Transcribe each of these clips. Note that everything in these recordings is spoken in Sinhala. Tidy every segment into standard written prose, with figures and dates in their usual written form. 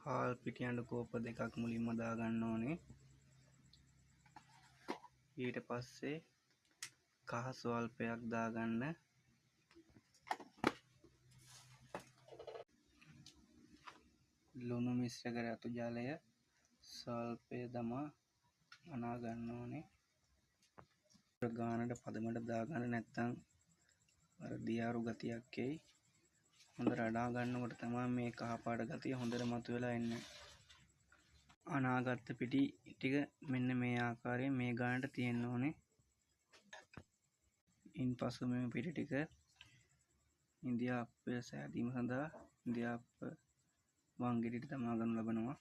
හාල් පිටියඬු කෝප දෙකක් මුලින්ම දාගන්න ඕනේ. ඊට පස්සේ කහ ස්වල්පයක් දාගන්න. ලුණු මිශ්‍ර කර අතු ජලය ස්වල්පය දමා අනා ගන්න ඕනේ. ගානට පදමට දාගන්න නැත්නම් අර දියාරු ගතියක් එයි. හොඳට අඩා ගන්නකොට තමයි මේ කහ පාට ගතිය හොඳට මතුවලා එන්නේ. අනාගත්ත පිටි ටික මෙන්න මේ ආකාරයෙන් මේ ගානට තියෙන්න ඕනේ. ඉන්පසු මේ පිටි ටික ඉන්දියාප්පය සෑදීම සඳහා ඉන්දියාප්ප වංගෙඩියට දමා ගනු ලබනවා.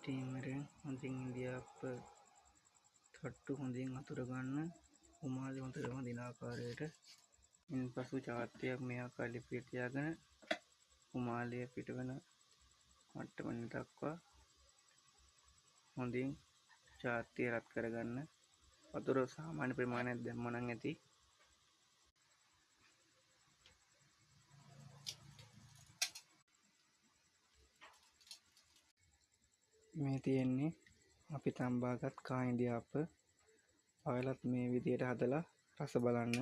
ස්ටීමරෙන් හොඳින් ඉන්දියාප්ප තට්ටු හොඳින් අතුර ගන්න. උමාලි හොඳට වදින ආකාරයට. ඉන්පසු චාර්තයක් මේ ආකාරයට ලිපිය තියාගෙන උමාලය පිටවන මට්ටම දක්වා හොඳින් චාර්තය රත් කරගන්න. වතුර සාමාන්‍ය ප්‍රමාණයක් දැම්ම නම් ඇති. මේ තියෙන්නේ අපි තම්බාගත් කා ඉන්දියාප්ප. ඔයාලත් මේ විදියට හදලා රස බලන්න.